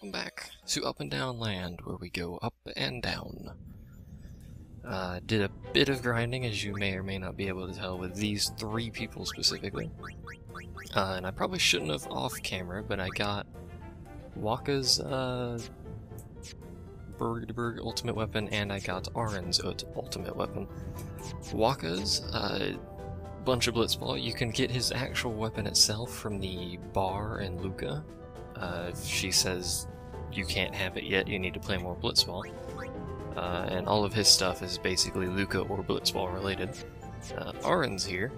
welcome back to Up and Down Land, where we go up and down. Did a bit of grinding, as you may or may not be able to tell, with these three people specifically. And I probably shouldn't have off-camera, but I got Wakka's Berg ultimate weapon, and I got Arin's ultimate weapon. Wakka's bunch of blitzball. You can get his actual weapon itself from the bar in Luca. She says you can't have it yet, you need to play more blitzball. And all of his stuff is basically Luca or blitzball related. Arin's here.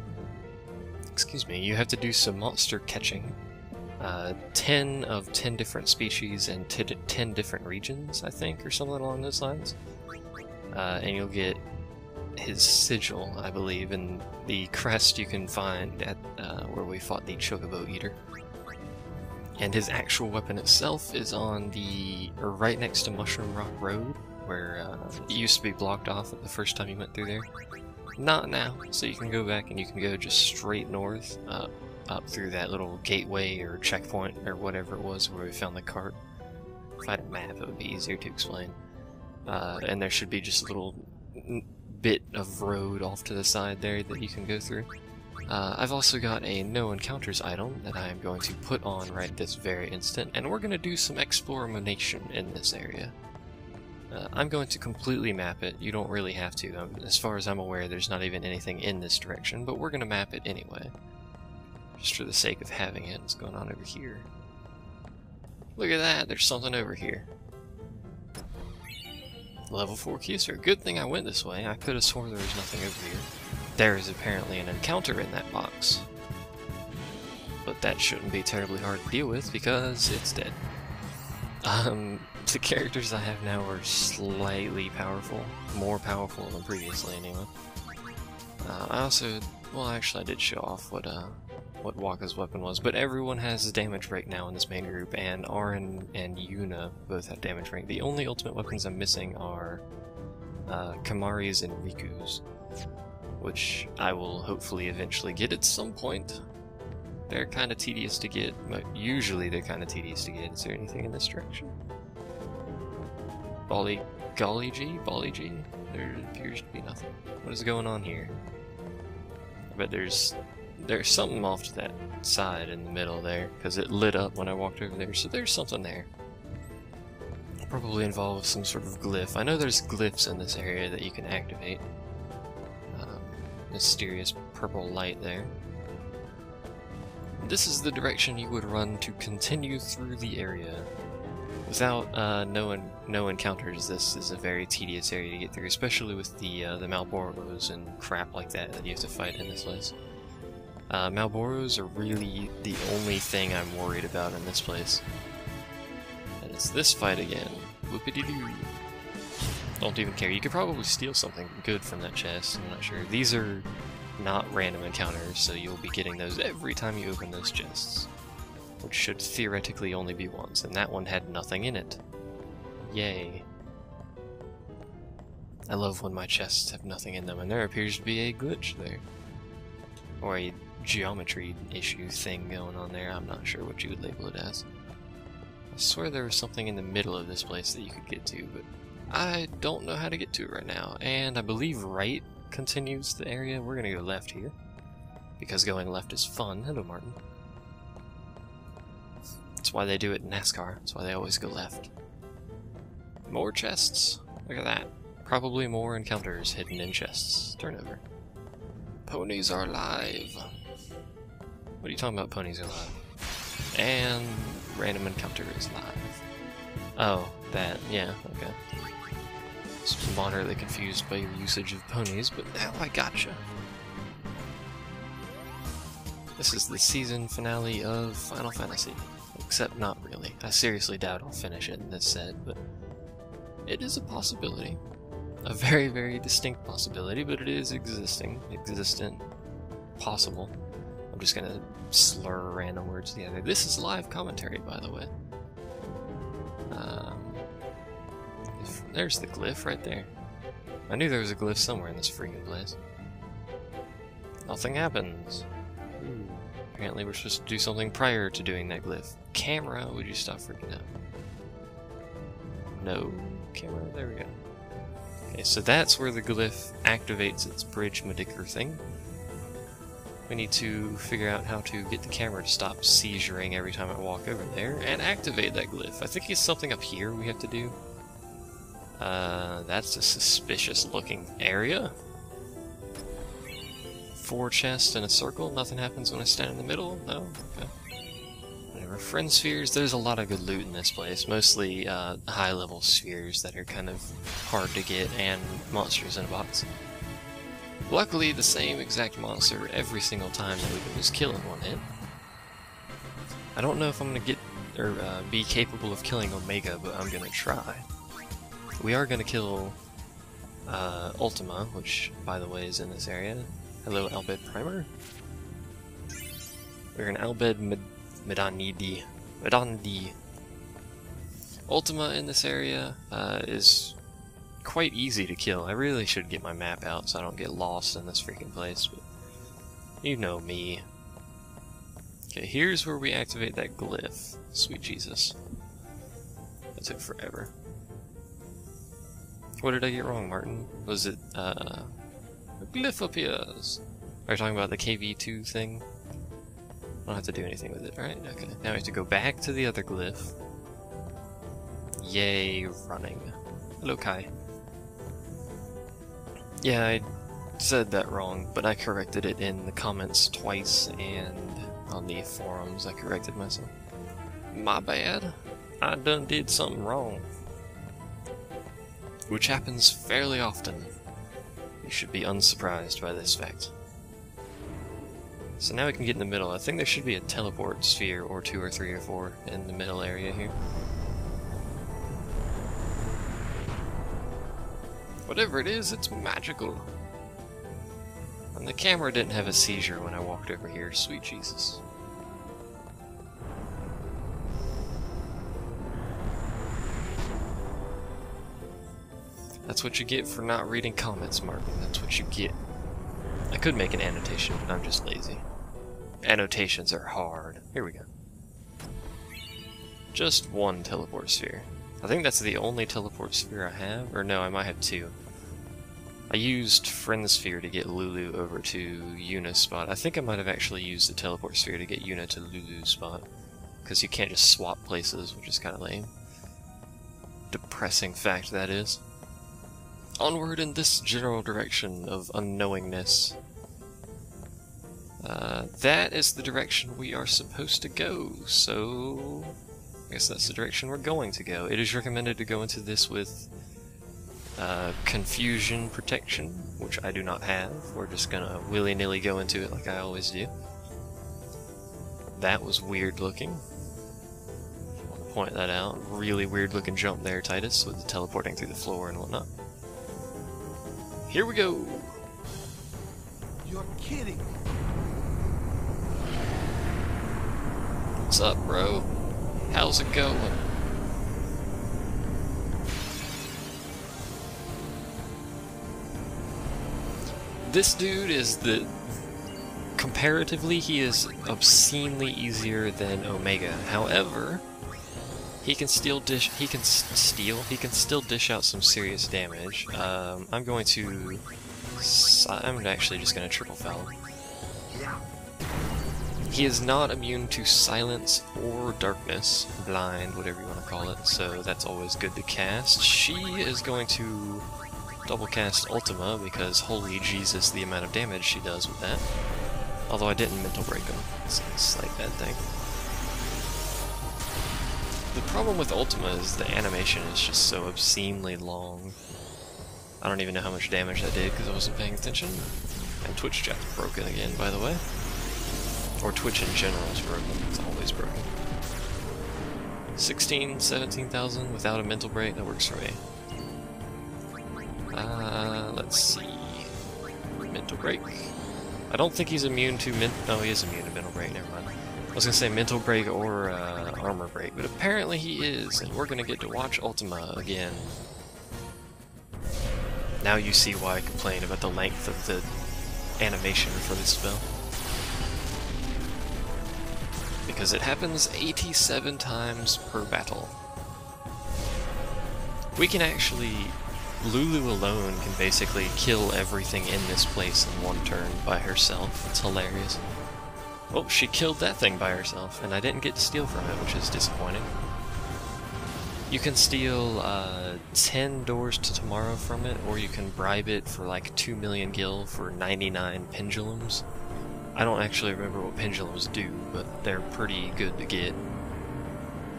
Excuse me, you have to do some monster catching. 10 of 10 different species and 10 different regions, I think, or something along those lines. And you'll get his sigil, I believe, and the crest you can find at where we fought the Chocobo Eater. And his actual weapon itself is on the right next to Mushroom Rock Road, where it used to be blocked off the first time you went through there. Not now, so you can go back and you can go just straight north, up through that little gateway or checkpoint or whatever it was where we found the cart. If I had a map, it would be easier to explain. And there should be just a little bit of road off to the side there that you can go through. I've also got a no encounters item that I am going to put on right this very instant, and we're going to do some exploration in this area. I'm going to completely map it. You don't really have to. As far as I'm aware, there's not even anything in this direction, but we're going to map it anyway. Just for the sake of having it. What's going on over here? Look at that, there's something over here. Level 4 Cuser. Good thing I went this way. I could have sworn there was nothing over here. There is apparently an encounter in that box. But that shouldn't be terribly hard to deal with because it's dead. The characters I have now are slightly powerful. More powerful than previously anyway. I also... well, actually I did show off what Wakka's weapon was, but everyone has damage rank now in this main group, and Arin and Yuna both have damage rank. The only ultimate weapons I'm missing are Kamari's and Riku's, which I will hopefully eventually get at some point. They're kind of tedious to get, but usually they're kind of tedious to get. Is there anything in this direction? Golly G? There appears to be nothing. What is going on here? But there's something off to that side in the middle there, because it lit up when I walked over there, so there's something there. Probably involves some sort of glyph. I know there's glyphs in this area that you can activate. Mysterious purple light there. This is the direction you would run to continue through the area. Without no encounters, this is a very tedious area to get through, especially with the Malboros and crap like that you have to fight in this place. Malboros are really the only thing I'm worried about in this place. And it's this fight again. Whoopity-doo. Don't even care. You could probably steal something good from that chest, I'm not sure. These are not random encounters, so you'll be getting those every time you open those chests. Which should theoretically only be once, and that one had nothing in it. Yay. I love when my chests have nothing in them, and there appears to be a glitch there. Or a geometry issue thing going on there. I'm not sure what you would label it as. I swear there was something in the middle of this place that you could get to, but I don't know how to get to it right now. And I believe right continues the area. We're gonna go left here, because going left is fun. Hello, Martin. That's why they do it in NASCAR. That's why they always go left. More chests. Look at that. Probably more encounters hidden in chests. Turn over. Ponies are alive. What are you talking about, ponies are alive? And random encounter is live. Oh, that. Yeah, okay. Just moderately confused by your usage of ponies, but now I gotcha. This is the season finale of Final Fantasy. Except not really. I seriously doubt I'll finish it in this set, but it is a possibility. A very, very distinct possibility, but it is existent, possible. I'm just gonna slur random words together. This is live commentary, by the way. There's the glyph right there. I knew there was a glyph somewhere in this freaking place. Nothing happens. Ooh. Apparently we're supposed to do something prior to doing that glyph. Camera, would you stop freaking out? No. Camera, there we go. Okay, so that's where the glyph activates its bridge Medicor thing. We need to figure out how to get the camera to stop seizuring every time I walk over there, and activate that glyph. I think it's something up here we have to do. That's a suspicious looking area. 4 chests in a circle, nothing happens when I stand in the middle? No? Okay. Whatever. Friend spheres, there's a lot of good loot in this place. Mostly high level spheres that are kind of hard to get, and monsters in a box. Luckily, the same exact monster every single time that we can just kill in one hit. I don't know if I'm gonna get, or be capable of killing Omega, but I'm gonna try. We are gonna kill Ultima, which, by the way, is in this area. Hello, Albed Primer. We're an Albed Medanidi. Ultima in this area is quite easy to kill. I really should get my map out so I don't get lost in this freaking place, but you know me. Okay, here's where we activate that glyph. Sweet Jesus. That took forever. What did I get wrong, Martin? Was it, a glyph appears? Are you talking about the KV2 thing? I don't have to do anything with it, right? Okay, now we have to go back to the other glyph. Yay, running. Hello, Kai. Yeah, I said that wrong, but I corrected it in the comments twice, and on the forums I corrected myself. My bad. I done did something wrong. Which happens fairly often. You should be unsurprised by this fact. So now we can get in the middle. I think there should be a teleport sphere, or 2 or 3 or 4 in the middle area here. Whatever it is, it's magical. And the camera didn't have a seizure when I walked over here. Sweet Jesus. That's what you get for not reading comments, Martin. That's what you get. I could make an annotation, but I'm just lazy. Annotations are hard. Here we go. Just 1 teleport sphere. I think that's the only teleport sphere I have. Or no, I might have 2. I used Friend Sphere to get Lulu over to Yuna's spot. I think I might have actually used the teleport sphere to get Yuna to Lulu's spot. Because you can't just swap places, which is kind of lame. Depressing fact, that is. Onward in this general direction of unknowingness. That is the direction we are supposed to go, so I guess that's the direction we're going to go. It is recommended to go into this with confusion protection, which I do not have. We're just gonna willy-nilly go into it like I always do. That was weird looking. I want to point that out. Really weird looking jump there, Titus, with the teleporting through the floor and whatnot. Here we go! You're kidding! What's up, bro? How's it going? This dude is comparatively, he is obscenely easier than Omega. However, he can still dish out some serious damage. I'm actually just gonna triple foul him. He is not immune to silence or darkness, blind, whatever you want to call it, so that's always good to cast. She is going to double cast Ultima, because holy Jesus, the amount of damage she does with that. Although I didn't mental break him, it's a slight bad thing. The problem with Ultima is the animation is just so obscenely long. I don't even know how much damage that did because I wasn't paying attention. And Twitch chat's broken again, by the way. Or Twitch in general is broken. It's always broken. 17,000 without a mental break, that works for me. Let's see. Mental break. I don't think he's immune to no, he is immune to mental break, never mind. I was gonna say mental break or armor break, but apparently he is, and we're gonna get to watch Ultima again. Now you see why I complain about the length of the animation for this spell. because it happens 87 times per battle. We can actually... Lulu alone can basically kill everything in this place in one turn by herself. It's hilarious. Oh, she killed that thing by herself, and I didn't get to steal from it, which is disappointing. You can steal 10 doors to tomorrow from it, or you can bribe it for like 2 million gil for 99 pendulums. I don't actually remember what pendulums do, but they're pretty good to get.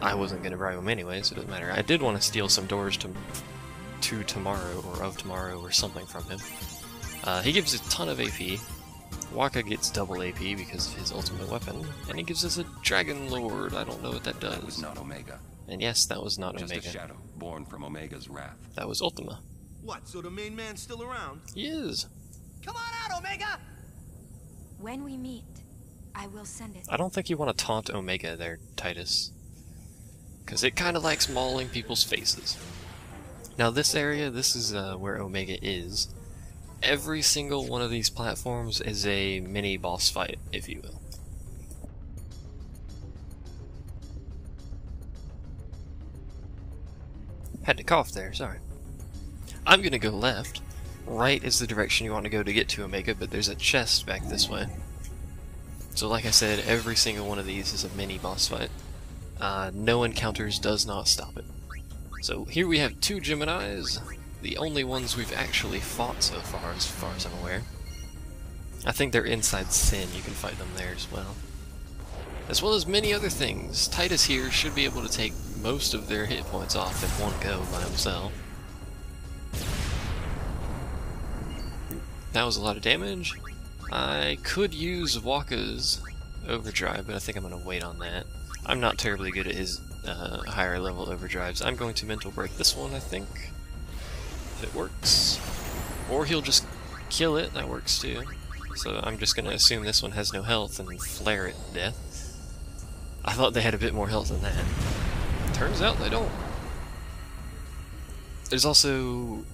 I wasn't going to bribe them anyway, so it doesn't matter. I did want to steal some doors to tomorrow, or of tomorrow, or something from him. He gives a ton of AP. Waka gets double AP because of his ultimate weapon, and he gives us a Dragon Lord. I don't know what that does. That was not Omega. And yes, that was not Just Omega. a shadow born from Omega's wrath. That was Ultima. What, so the main man's still around? He is. Come on out, Omega! When we meet, I will send it. I don't think you want to taunt Omega there, Titus. Because it kind of likes mauling people's faces. Now this area, this is where Omega is. Every single one of these platforms is a mini boss fight, if you will. Had to cough there, sorry. I'm gonna go left. Right is the direction you want to go to get to Omega, but there's a chest back this way. So like I said, every single one of these is a mini boss fight. No encounters does not stop it. So here we have 2 Geminis, the only ones we've actually fought so far as I'm aware. I think they're inside Sin, you can fight them there as well. As well as many other things. Titus here should be able to take most of their hit points off in one go by himself. That was a lot of damage. I could use Waka's overdrive, but I think I'm going to wait on that. I'm not terribly good at his higher level overdrives. I'm going to mental break this one, I think. If it works. Or he'll just kill it, that works too. So I'm just going to assume this one has no health and flare it to death. I thought they had a bit more health than that. Turns out they don't. There's also...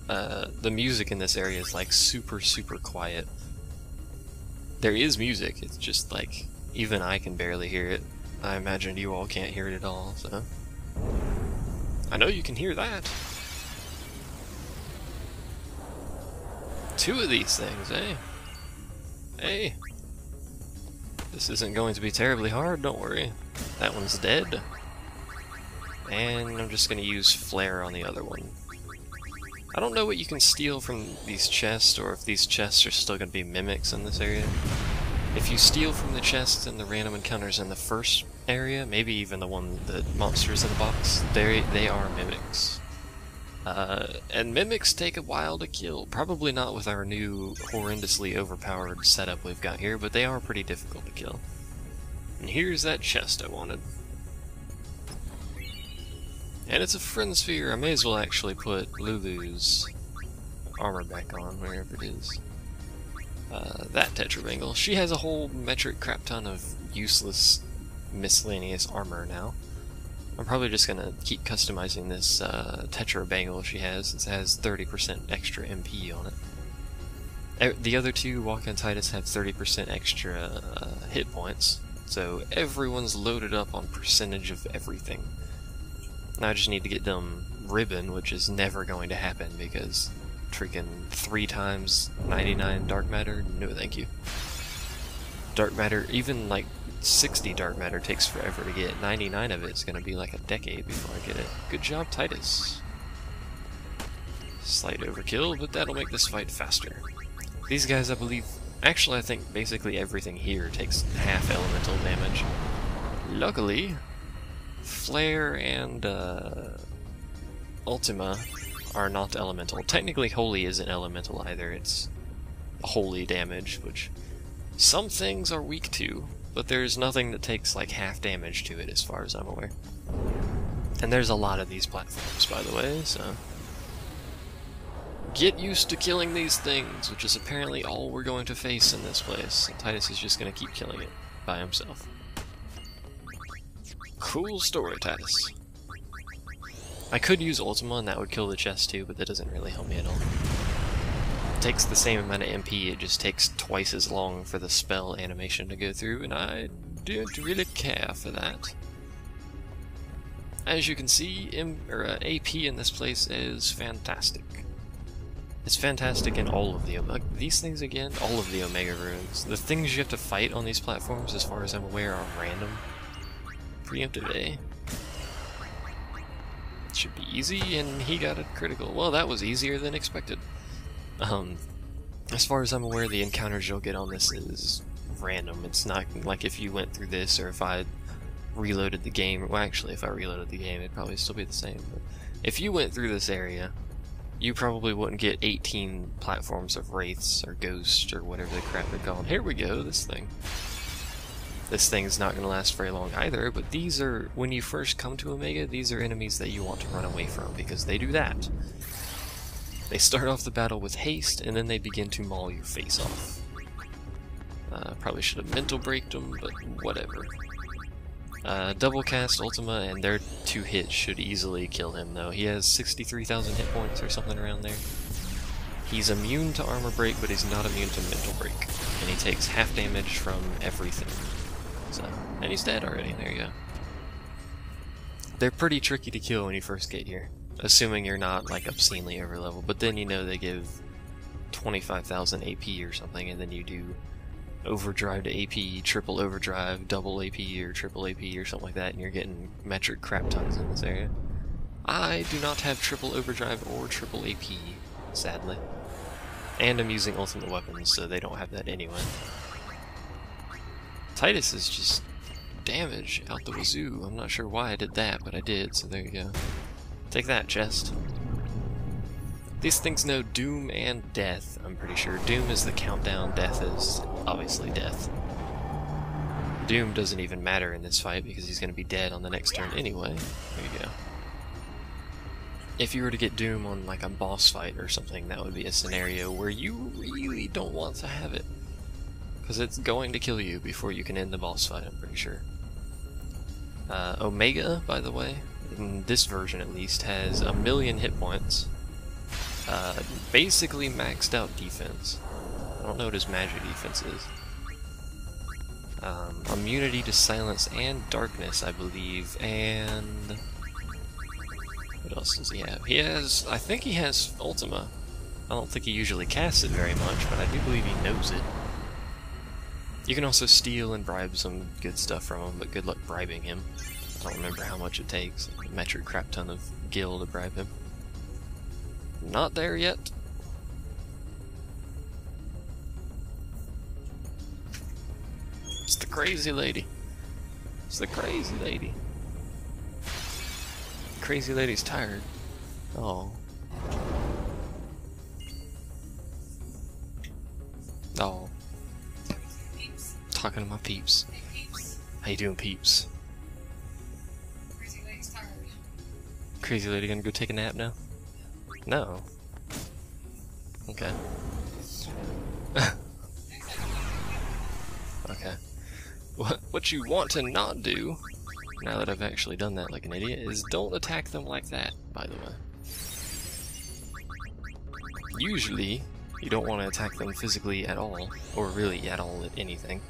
the music in this area is like super quiet. There is music, it's just like, even I can barely hear it. I imagine you all can't hear it at all, so... I know you can hear that! 2 of these things, eh? Hey! This isn't going to be terribly hard, don't worry. That one's dead. And I'm just gonna use Flare on the other one. I don't know what you can steal from these chests, or if these chests are still going to be mimics in this area. If you steal from the chests and the random encounters in the first area, maybe even the one, the monsters in the box, they are mimics. And mimics take a while to kill. Probably not with our new horrendously overpowered setup we've got here, but they are pretty difficult to kill. And here's that chest I wanted. And it's a friend sphere. I may as well actually put Lulu's armor back on, wherever it is. That Tetrabangle. She has a whole metric crap ton of useless miscellaneous armor now. I'm probably just gonna keep customizing this Tetrabangle she has, since it has 30% extra MP on it. The other 2, Waka and Titus, have 30% extra hit points, so everyone's loaded up on percentage of everything. Now I just need to get them ribbon, which is never going to happen because freaking 3 times 99 dark matter? No thank you. Dark matter, even like 60 dark matter takes forever to get. 99 of it's gonna be like a decade before I get it. Good job, Titus. Slight overkill, but that'll make this fight faster. These guys, I believe... Actually, I think basically everything here takes half elemental damage. Luckily, Flare and Ultima are not elemental. Technically, Holy isn't elemental either. It's holy damage, which some things are weak to, but there's nothing that takes like half damage to it as far as I'm aware. And there's a lot of these platforms, by the way, so... Get used to killing these things, which is apparently all we're going to face in this place. And Titus is just going to keep killing it by himself. Cool story, Titus. I could use Ultima and that would kill the chest too, but that doesn't really help me at all. It takes the same amount of MP, it just takes twice as long for the spell animation to go through, and I don't really care for that. As you can see, AP in this place is fantastic. It's fantastic in all of the these things again, all of the Omega runes. The things you have to fight on these platforms, as far as I'm aware, are random. Preemptive A. Should be easy, and he got a critical. Well, that was easier than expected. As far as I'm aware, the encounters you'll get on this is random. It's not like if you went through this, or if I reloaded the game. Well, actually, if I reloaded the game, it'd probably still be the same. But if you went through this area, you probably wouldn't get 18 platforms of wraiths or ghosts or whatever the crap they're called. Here we go, this thing. This thing's not going to last very long either, but these are, when you first come to Omega, these are enemies that you want to run away from, because they do that. They start off the battle with haste, and then they begin to maul your face off. Probably should have mental braked them, but whatever. Double cast Ultima, and their 2 hits should easily kill him, though. He has 63,000 hit points or something around there. He's immune to armor break, but he's not immune to mental break. And he takes half damage from everything. So, and he's dead already, there you go. They're pretty tricky to kill when you first get here, assuming you're not like obscenely overleveled, but then you know they give 25,000 AP or something, and then you do overdrive to AP, triple overdrive, double AP or triple AP or something like that, and you're getting metric crap tons in this area. I do not have triple overdrive or triple AP, sadly. And I'm using ultimate weapons, so they don't have that anyway. Titus is just damage out the wazoo. I'm not sure why I did that, but I did, so there you go. Take that, chest. These things know Doom and Death, I'm pretty sure. Doom is the countdown, Death is obviously Death. Doom doesn't even matter in this fight because he's going to be dead on the next turn anyway. There you go. If you were to get Doom on like a boss fight or something, that would be a scenario where you really don't want to have it. Because it's going to kill you before you can end the boss fight, I'm pretty sure. Omega, by the way, in this version at least, has 1,000,000 hit points. Basically maxed out defense. I don't know what his magic defense is. Immunity to silence and darkness, I believe, and what else does he have? He has, I think he has Ultima. I don't think he usually casts it very much, but I do believe he knows it. You can also steal and bribe some good stuff from him, but good luck bribing him. I don't remember how much it takes. A metric crap ton of gil to bribe him. Not there yet. It's the crazy lady. It's the crazy lady. Crazy lady's tired. Oh. Oh. Talking to my peeps. How you doing, peeps? Crazy lady's tired. Crazy lady gonna go take a nap now? No. Okay. Okay. What you want to not do, now that I've actually done that like an idiot, is don't attack them like that, by the way. Usually, you don't want to attack them physically at all, or really at all at anything.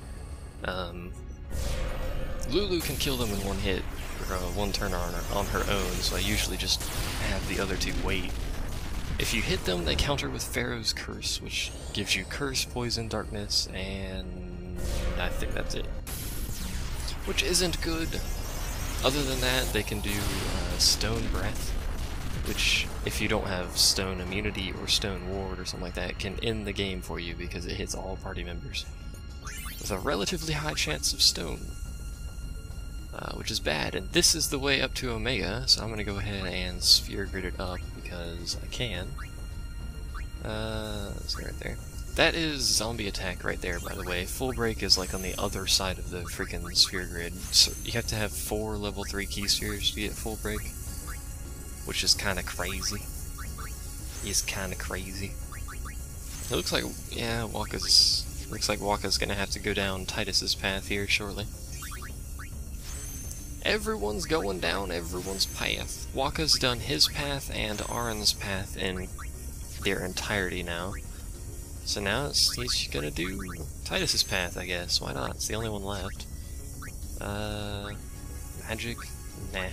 Lulu can kill them in one hit, or one turn on her own, so I usually just have the other two wait. If you hit them, they counter with Pharaoh's Curse, which gives you Curse, Poison, Darkness, and I think that's it. Which isn't good. Other than that, they can do Stone Breath, which, if you don't have Stone Immunity or Stone Ward or something like that, can end the game for you because it hits all party members. With a relatively high chance of Stone. Which is bad, and this is the way up to Omega, so I'm gonna go ahead and Sphere Grid it up because I can. Let's go right there. That is zombie attack right there, by the way. Full break is like on the other side of the freaking Sphere Grid. So you have to have 4 level 3 key spheres to get full break, which is kind of crazy. He's kind of crazy. It looks like, yeah, looks like Waka's gonna have to go down Titus's path here shortly. Everyone's going down everyone's path. Waka's done his path and Arin's path in their entirety now. So now he's gonna do Titus's path, I guess. Why not? It's the only one left. Magic? Nah.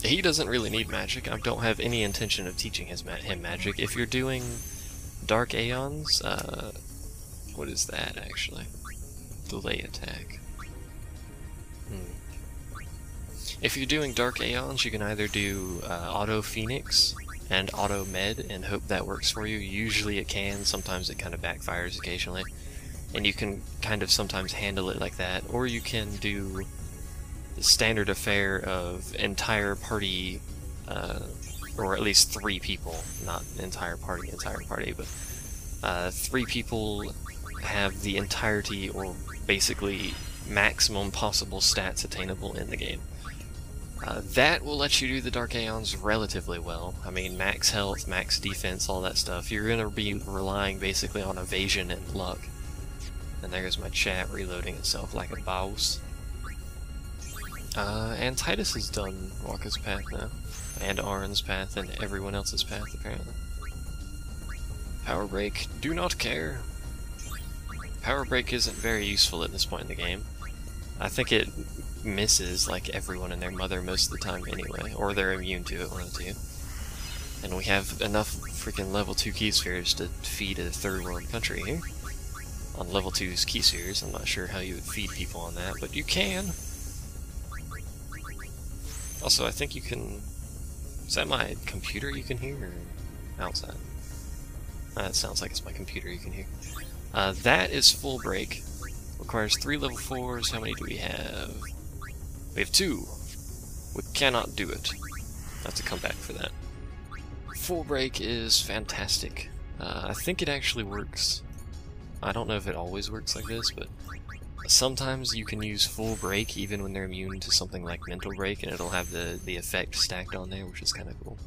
He doesn't really need magic. I don't have any intention of teaching him magic. If you're doing Dark Aeons, what is that actually? Delay attack. If you're doing Dark Aeons, you can either do Auto Phoenix and Auto Med and hope that works for you. Usually it can, sometimes it kind of backfires occasionally. And you can kind of sometimes handle it like that, or you can do the standard affair of entire party, or at least 3 people, not entire party, but 3 people have the entirety or basically maximum possible stats attainable in the game. That will let you do the Dark Aeons relatively well. I mean, max health, max defense, all that stuff. You're going to be relying basically on evasion and luck. And there's my chat reloading itself like a boss. And Titus has done Waka's path now. And Auron's path, and everyone else's path, apparently. Power Break, do not care. Power Break isn't very useful at this point in the game. I think it misses like everyone and their mother most of the time anyway, or they're immune to it, one of the two. And we have enough freaking level 2 key spheres to feed a third world country here. On level 2's key spheres, I'm not sure how you would feed people on that, but you can. Also, I think you can... Is that my computer you can hear, or outside? It sounds like it's my computer you can hear. That is full break. Requires 3 level 4s. How many do we have? We have 2. We cannot do it. I have to come back for that. Full break is fantastic. I think it actually works. I don't know if it always works like this, but sometimes you can use full break even when they're immune to something like mental break, and it'll have the effect stacked on there, which is kind of cool.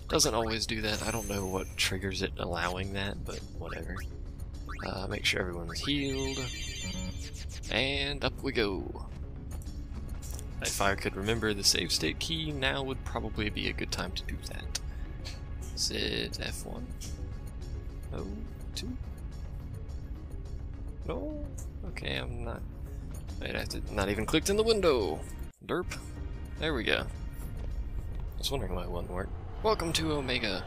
Doesn't always do that. I don't know what triggers it allowing that, but whatever. Make sure everyone's healed. And up we go. If I could remember the save state key, now would probably be a good time to do that. Is it F1? No? 2? No? Okay, I'm not... Wait, I did not even clicked in the window! Derp. There we go. I was wondering why it wouldn't work. Welcome to Omega.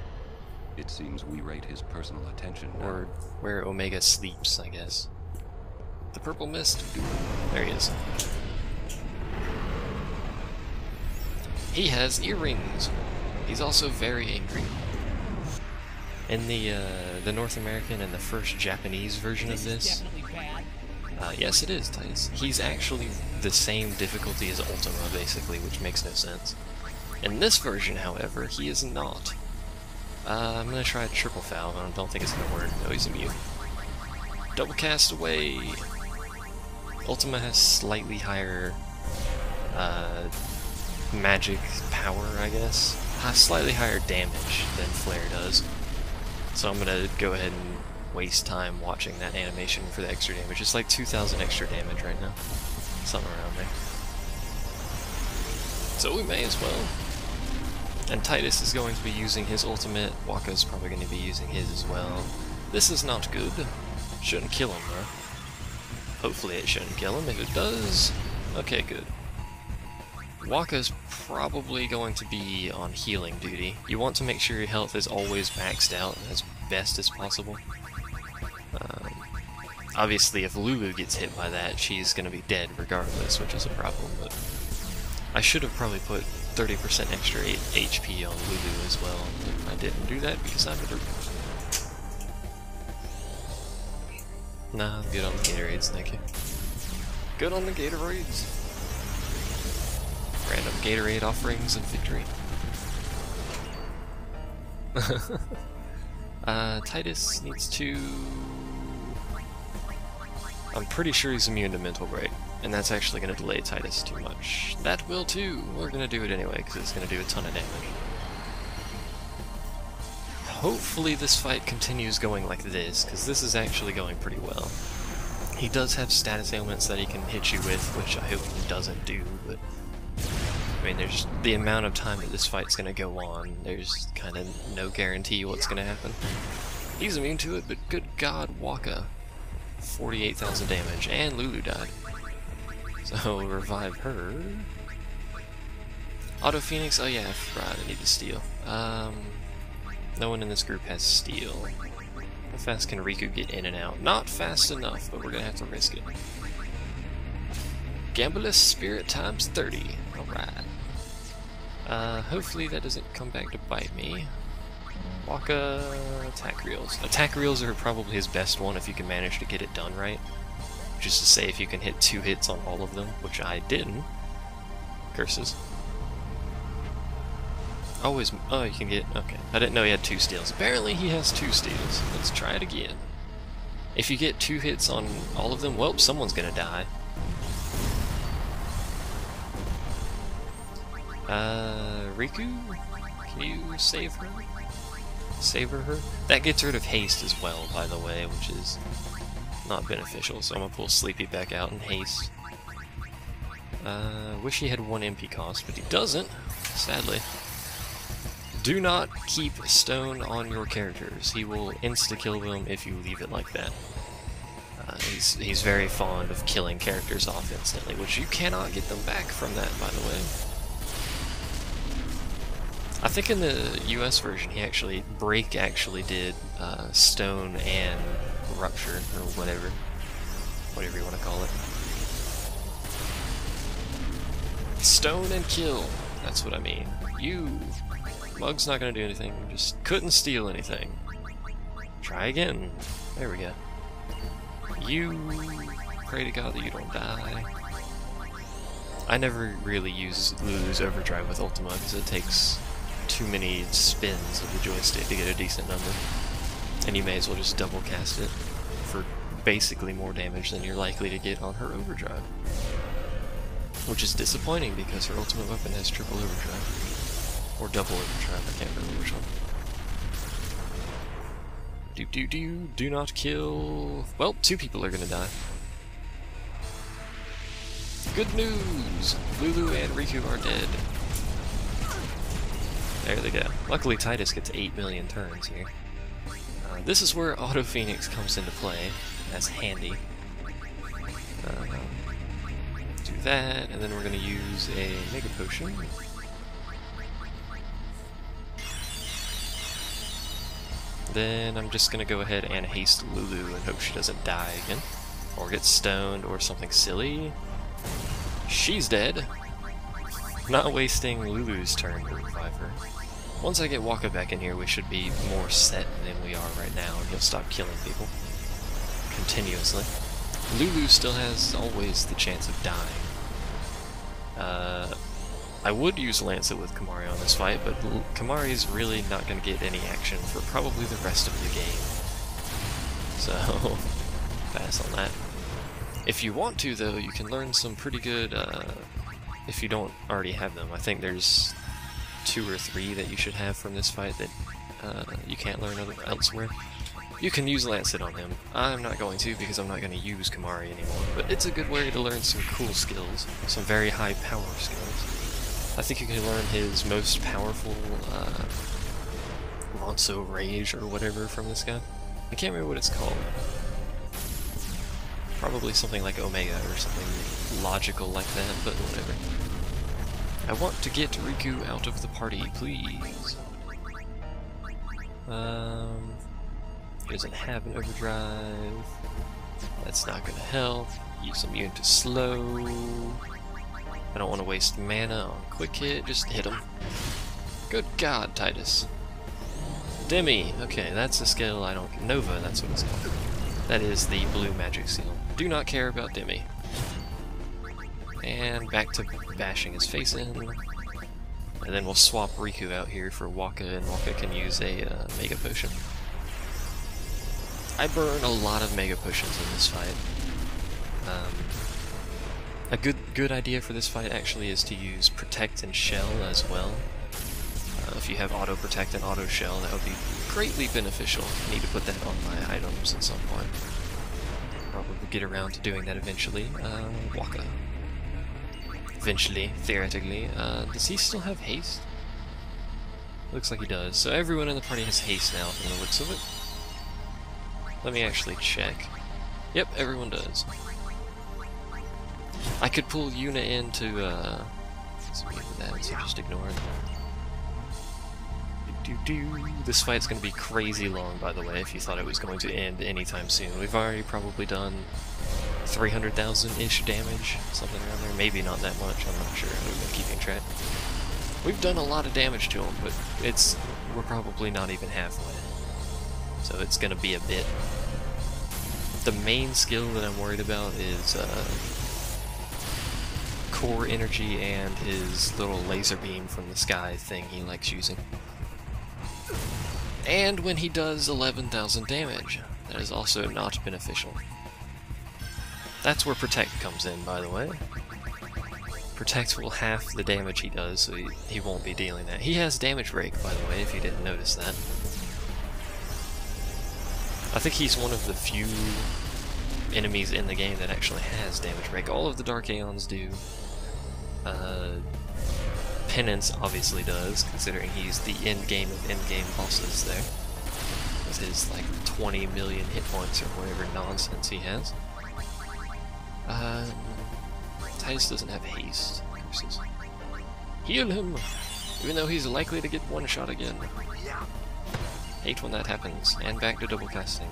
It seems we rate his personal attention now. Or where Omega sleeps, I guess. The purple mist. There he is. He has earrings. He's also very angry. In the North American and the first Japanese version of this, yes it is, Titus. He's actually the same difficulty as Ultima, basically, which makes no sense. In this version, however, he is not. I'm gonna try a triple foul, but I don't think it's gonna work. No, he's immune. Double cast away! Ultima has slightly higher magic power, I guess. Slightly higher damage than Flare does. So I'm gonna go ahead and waste time watching that animation for the extra damage. It's like 2,000 extra damage right now. Something around there. So we may as well. And Titus is going to be using his ultimate. Waka's probably going to be using his as well. This is not good. Shouldn't kill him, though. Hopefully it shouldn't kill him. If it does, okay, good. Waka's probably going to be on healing duty. You want to make sure your health is always maxed out as best as possible. Obviously, if Lulu gets hit by that, she's going to be dead regardless, which is a problem, but I should have probably put 30% extra HP on Lulu as well, but I didn't do that because I'm a derp. Nah, I'm good on the Gatorades, thank you. Good on the Gatorades. Random Gatorade offerings of victory. Titus needs to... I'm pretty sure he's immune to mental break, and that's actually going to delay Titus too much. That will too! We're going to do it anyway, because it's going to do a ton of damage. Hopefully this fight continues going like this, because this is actually going pretty well. He does have status ailments that he can hit you with, which I hope he doesn't do, but... I mean, there's the amount of time that this fight's going to go on, there's kind of no guarantee what's going to happen. He's immune to it, but good god, Waka. 48,000 damage, and Lulu died. So we'll revive her. Auto Phoenix, oh yeah, I forgot I need to steal. No one in this group has steel. How fast can Riku get in and out? Not fast enough, but we're gonna have to risk it. Gambler's Spirit times 30. Alright. Hopefully that doesn't come back to bite me. Waka attack reels. Attack reels are probably his best one if you can manage to get it done right. Which is to say if you can hit 2 hits on all of them, which I didn't. Curses. Always, oh, you can get, okay. I didn't know he had 2 steals. Apparently he has 2 steals. Let's try it again. If you get 2 hits on all of them, well, someone's gonna die. Riku? Can you save her? Savor her? That gets rid of haste as well, by the way, which is not beneficial, so I'm gonna pull Sleepy back out and haste. Wish he had 1 MP cost, but he doesn't, sadly. Do not keep stone on your characters. He will insta-kill them if you leave it like that. He's very fond of killing characters off instantly, which you cannot get them back from that, by the way. I think in the US version, Break actually did stone and rupture, or whatever you want to call it. Stone and kill, that's what I mean. You, Mug's not gonna do anything, just couldn't steal anything. Try again, there we go. You, pray to God that you don't die. I never really use Lulu's Overdrive with Ultima because it takes too many spins of the joystick to get a decent number, and you may as well just double cast it for basically more damage than you're likely to get on her overdrive, which is disappointing because her ultimate weapon has triple overdrive, or double overdrive, I can't remember which one. Do not kill. Well, 2 people are gonna die. Good news! Lulu and Riku are dead. There they go. Luckily Titus gets 8 million turns here. This is where Auto Phoenix comes into play. That's handy. Do that, and then we're going to use a Mega Potion. Then I'm just going to go ahead and haste Lulu and hope she doesn't die again. Or get stoned or something silly. She's dead. Not wasting Lulu's turn to revive her. Once I get Waka back in here, we should be more set than we are right now, and he'll stop killing people continuously. Lulu still has always the chance of dying. I would use Lancet with Kamari on this fight, but Kamari's really not going to get any action for probably the rest of the game. So, pass on that. If you want to, though, you can learn some pretty good, if you don't already have them. I think there's 2 or 3 that you should have from this fight that you can't learn elsewhere. You can use Lancet on him. I'm not going to because I'm not going to use Kamari anymore, but it's a good way to learn some cool skills, some very high power skills. I think you can learn his most powerful Ronso Rage or whatever from this guy. I can't remember what it's called. Probably something like Omega or something logical like that, but whatever. I want to get Riku out of the party, please. He doesn't have an overdrive. That's not gonna help. Use immune to slow. I don't want to waste mana on quick hit, just hit him. Good God, Titus. Demi, okay, that's a skill I don't... Nova, that's what it's called. That is the blue magic seal. Do not care about Demi. And back to bashing his face in. And then we'll swap Riku out here for Waka, and Waka can use a Mega Potion. I burn a lot of Mega Potions in this fight. A good idea for this fight actually is to use Protect and Shell as well. If you have Auto Protect and Auto Shell, that would be greatly beneficial. I need to put that on my items at some point. Probably get around to doing that eventually. Waka. Eventually, theoretically. Does he still have haste? Looks like he does. So everyone in the party has haste now from the looks of it. Let me actually check. Yep, everyone does. I could pull Yuna into, so just ignore it. This fight's going to be crazy long, by the way, if you thought it was going to end anytime soon. We've already probably done 300,000-ish damage, something around there. Maybe not that much, I'm not sure. I've been keeping track. We've done a lot of damage to him, but we're probably not even halfway. So it's going to be a bit. The main skill that I'm worried about is core energy and his little laser beam from the sky thing he likes using. And when he does 11,000 damage, that is also not beneficial. That's where Protect comes in, by the way. Protect will half the damage he does, so he won't be dealing that. He has damage break, by the way, if you didn't notice that. I think he's one of the few enemies in the game that actually has damage break. All of the Dark Aeons do. Penance obviously does, considering he's the endgame of endgame bosses there. With his, like, 20 million hit points or whatever nonsense he has. Titus doesn't have haste. Curses. Heal him! Even though he's likely to get one shot again. Hate when that happens. And back to double casting.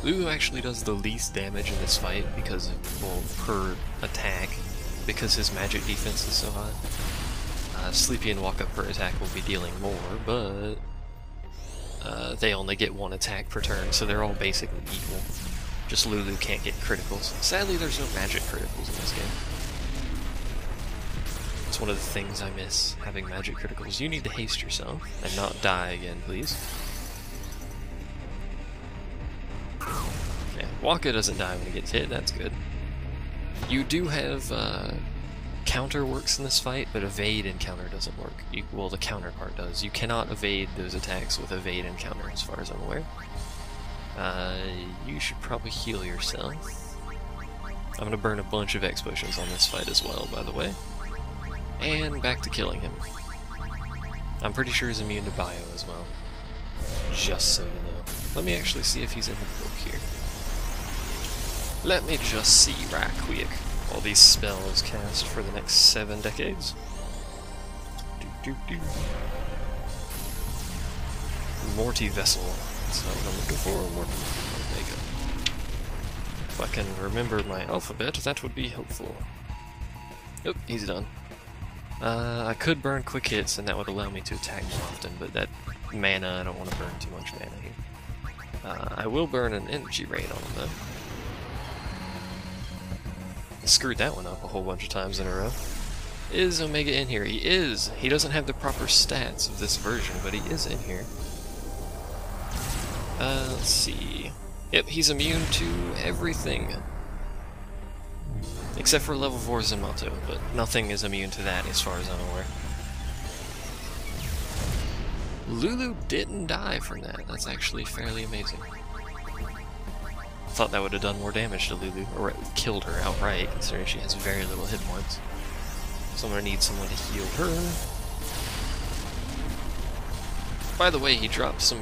Lulu actually does the least damage in this fight because of, well, per attack, because his magic defense is so high. Sleepy and Waka per attack will be dealing more, but they only get one attack per turn, so they're all basically equal. Just Lulu can't get criticals. Sadly, there's no magic criticals in this game. It's one of the things I miss, having magic criticals. You need to haste yourself and not die again, please. Okay, Waka doesn't die when he gets hit, that's good. You do have counter works in this fight, but evade and counter doesn't work. Well, the counter part does. You cannot evade those attacks with evade and counter, as far as I'm aware. You should probably heal yourself. I'm gonna burn a bunch of X potions on this fight as well, by the way. And back to killing him. I'm pretty sure he's immune to bio as well. Just so you know. Let me actually see if he's in the book here. Let me just see right quick. All these spells cast for the next 7 decades. Morty Vessel. That's not what I'm looking for. Morty Omega. If I can remember my alphabet, that would be helpful. Oh, he's done. I could burn quick hits, and that would allow me to attack more often, but that mana, I don't want to burn too much mana here. I will burn an energy rain on him, though. Screwed that one up a whole bunch of times in a row. Is Omega in here? He is! He doesn't have the proper stats of this version, but he is in here. Let's see. Yep, he's immune to everything. Except for level 4 Zamato, but nothing is immune to that as far as I'm aware. Lulu didn't die from that. That's actually fairly amazing. Thought that would have done more damage to Lulu, or killed her outright, considering she has very little hit points. So I'm gonna need someone to heal her. By the way, he drops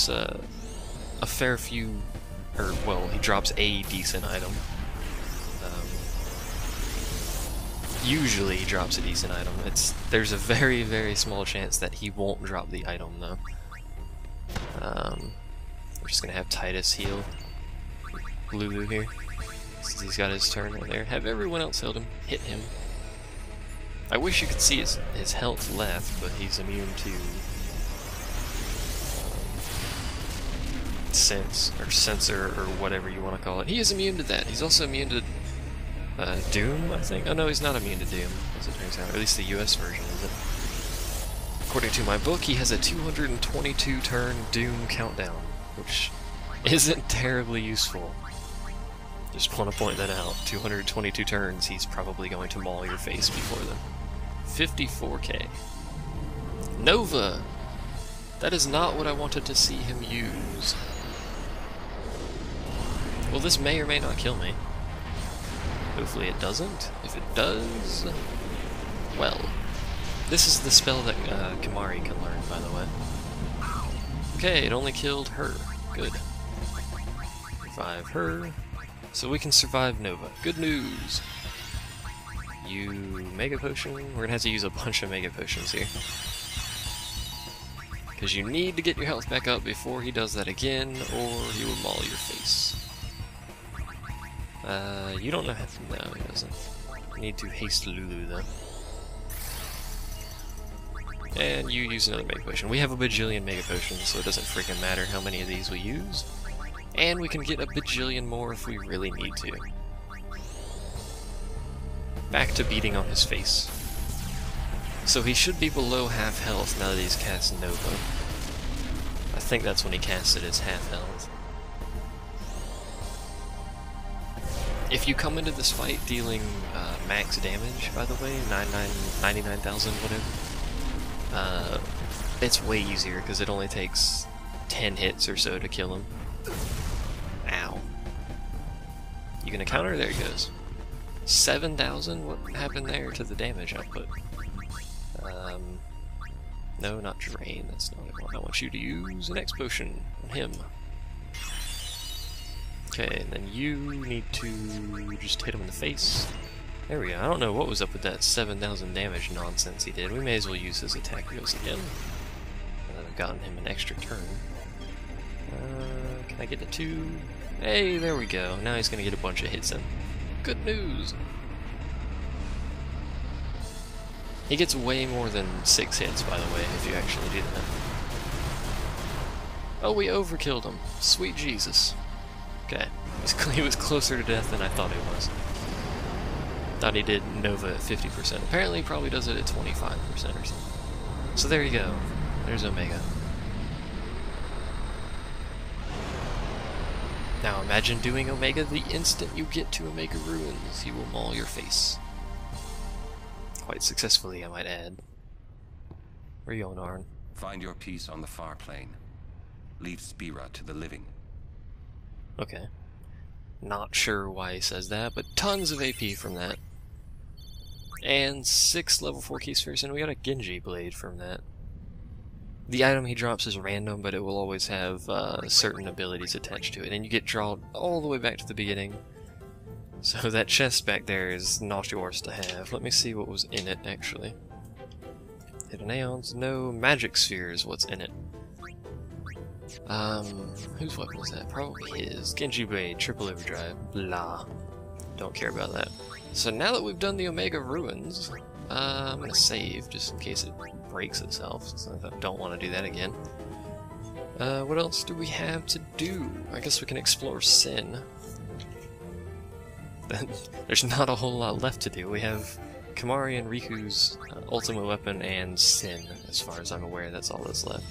a fair few, or well, he drops a decent item. Usually he drops a decent item. There's a very, very small chance that he won't drop the item though. We're just gonna have Titus heal Lulu here, since he's got his turn right there. Have everyone else hit him. I wish you could see his health left, but he's immune to sense, or sensor, or whatever you want to call it. He is immune to that. He's also immune to Doom, I think? Oh no, he's not immune to Doom, as it turns out. Or at least the US version isn't. According to my book, he has a 222 turn Doom countdown, which isn't terribly useful. Just want to point that out. 222 turns, he's probably going to maul your face before them. 54k. Nova! That is not what I wanted to see him use. Well, this may or may not kill me. Hopefully it doesn't. If it does, well, this is the spell that Kimahri can learn, by the way. Okay, it only killed her. Good. Revive her. So we can survive Nova. Good news! You Mega Potion? We're gonna have to use a bunch of Mega Potions here. Because you need to get your health back up before he does that again, or he will maul your face. You don't know how to... No, he doesn't. You need to haste Lulu, though. And you use another Mega Potion. We have a bajillion Mega Potions, so it doesn't freaking matter how many of these we use. And we can get a bajillion more if we really need to. Back to beating on his face. So he should be below half health now that he's cast Nova. I think that's when he cast it as half health. If you come into this fight dealing max damage, by the way, 99,000, whatever, it's way easier because it only takes 10 hits or so to kill him. Ow. You gonna counter? There he goes. 7,000? What happened there to the damage output? No, not Drain. That's not what I want. I want you to use an X Potion on him. Okay, and then you need to just hit him in the face. There we go. I don't know what was up with that 7,000 damage nonsense he did. We may as well use his attack wheels again. I've gotten him an extra turn. Can I get to 2? Hey, there we go. Now he's gonna get a bunch of hits in. Good news! He gets way more than 6 hits, by the way, if you actually do that. Oh, we overkilled him. Sweet Jesus. Okay. He was closer to death than I thought he was. Thought he did Nova at 50%. Apparently he probably does it at 25% or something. So there you go. There's Omega. Now imagine doing Omega the instant you get to Omega Ruins. He will maul your face. Quite successfully, I might add. Where are you going, Arn? Find your peace on the far plane. Leave Spira to the living. Okay. Not sure why he says that, but tons of AP from that. And 6 level 4 key spheres, and we got a Genji blade from that. The item he drops is random, but it will always have certain abilities attached to it, and you get drawn all the way back to the beginning. So that chest back there is not yours to have. Let me see what was in it, actually. Hidden Aeons, no. Magic Sphere is what's in it. Whose weapon is that? Probably his. Genji Blade, Triple Overdrive, blah. Don't care about that. So now that we've done the Omega Ruins, I'm gonna save, just in case it breaks itself, since I don't want to do that again. What else do we have to do? I guess we can explore Sin. There's not a whole lot left to do. We have Kimahri and Riku's Ultima weapon and Sin, as far as I'm aware. That's all that's left.